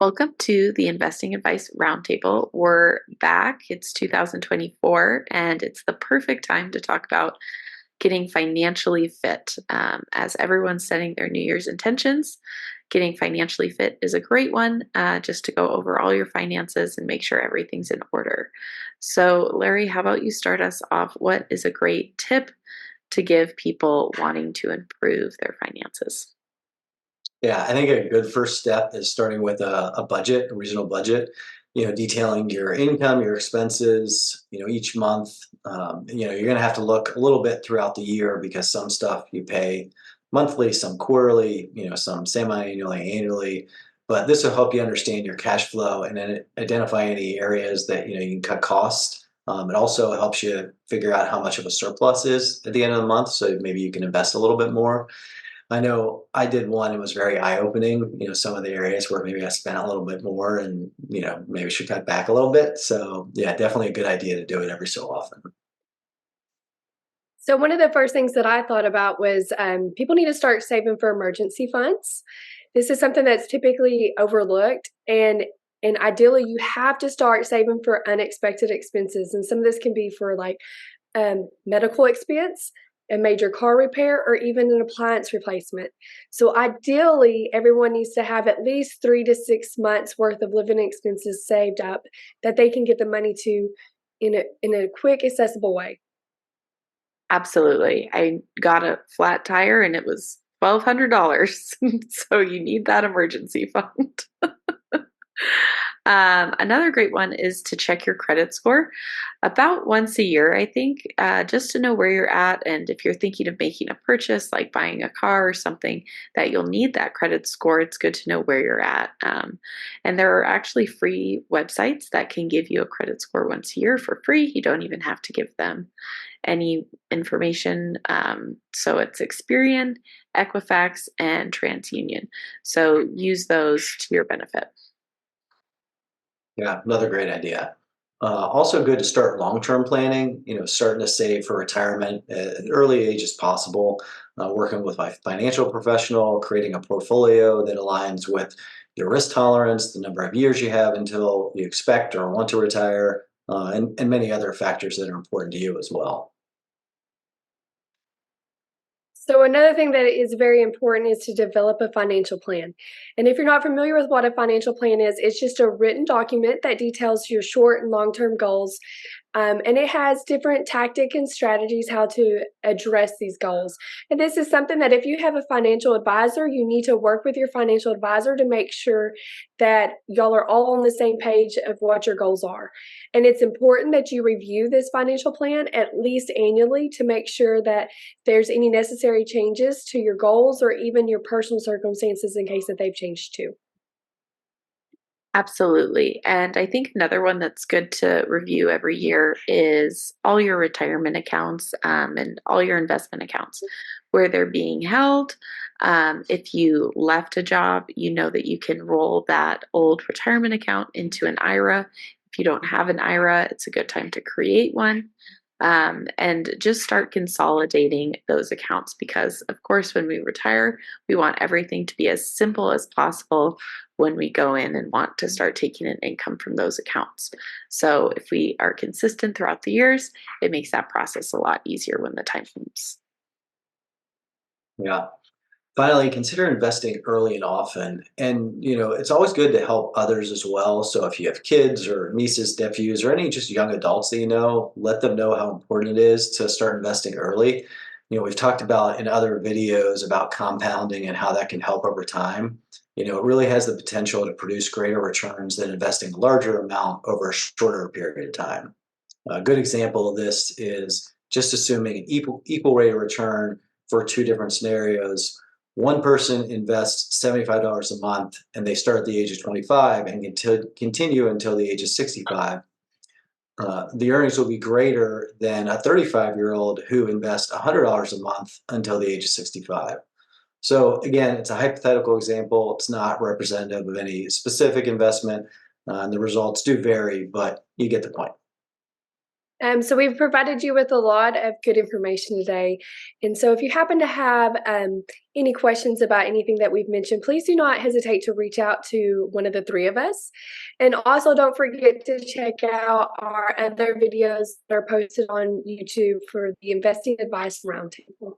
Welcome to the Investing Advice Roundtable. We're back. It's 2024, and it's the perfect time to talk about getting financially fit. As everyone's setting their New Year's intentions, getting financially fit is a great one just to go over all your finances and make sure everything's in order. So, Larry, how about you start us off? What is a great tip to give people wanting to improve their finances? Yeah, I think a good first step is starting with a budget, a reasonable budget, detailing your income, your expenses, each month. You're going to have to look a little bit throughout the year because some stuff you pay monthly, some quarterly, some semi-annually, annually. But this will help you understand your cash flow and then identify any areas that, you can cut costs. It also helps you figure out how much of a surplus is at the end of the month. So maybe you can invest a little bit more. I know I did one, it was very eye-opening, some of the areas where maybe I spent a little bit more and, maybe should cut back a little bit. So yeah, definitely a good idea to do it every so often. So one of the first things that I thought about was people need to start saving for emergency funds. This is something that's typically overlooked, and ideally, you have to start saving for unexpected expenses. And some of this can be for like medical expense, a major car repair, or even an appliance replacement. So ideally, everyone needs to have at least 3 to 6 months worth of living expenses saved up that they can get the money to in a quick, accessible way. Absolutely. I got a flat tire and it was $1,200. So you need that emergency fund. Another great one is to check your credit score about once a year, I think, just to know where you're at. And if you're thinking of making a purchase, like buying a car or something that you'll need that credit score, it's good to know where you're at. And there are actually free websites that can give you a credit score once a year for free. You don't even have to give them any information. So it's Experian, Equifax, and TransUnion. So use those to your benefit. Yeah, another great idea. Also good to start long-term planning, starting to save for retirement at an early age as possible, working with a financial professional, creating a portfolio that aligns with your risk tolerance, the number of years you have until you expect or want to retire, and many other factors that are important to you as well. So another thing that is very important is to develop a financial plan. And if you're not familiar with what a financial plan is, it's just a written document that details your short and long-term goals. And it has different tactics and strategies how to address these goals. And this is something that if you have a financial advisor, you need to work with your financial advisor to make sure that y'all are all on the same page of what your goals are. And it's important that you review this financial plan at least annually to make sure that there's any necessary changes to your goals or even your personal circumstances in case that they've changed too. Absolutely. And I think another one that's good to review every year is all your retirement accounts and all your investment accounts, where they're being held. If you left a job, you know that you can roll that old retirement account into an IRA. If you don't have an IRA, it's a good time to create one. And just start consolidating those accounts because, of course, when we retire, we want everything to be as simple as possible when we go in and want to start taking an income from those accounts. So, if we are consistent throughout the years, it makes that process a lot easier when the time comes. Yeah. Finally, consider investing early and often. And, it's always good to help others as well. So if you have kids or nieces, nephews, or any just young adults that let them know how important it is to start investing early. We've talked about in other videos about compounding and how that can help over time. It really has the potential to produce greater returns than investing a larger amount over a shorter period of time. A good example of this is just assuming an equal rate of return for two different scenarios. One person invests $75 a month and they start at the age of 25 and continue until the age of 65. The earnings will be greater than a 35-year-old who invests $100 a month until the age of 65. So again, it's a hypothetical example. It's not representative of any specific investment. And the results do vary, but you get the point. So we've provided you with a lot of good information today. And so if you happen to have any questions about anything that we've mentioned, please do not hesitate to reach out to one of the three of us. And also don't forget to check out our other videos that are posted on YouTube for the Investing Advice Roundtable.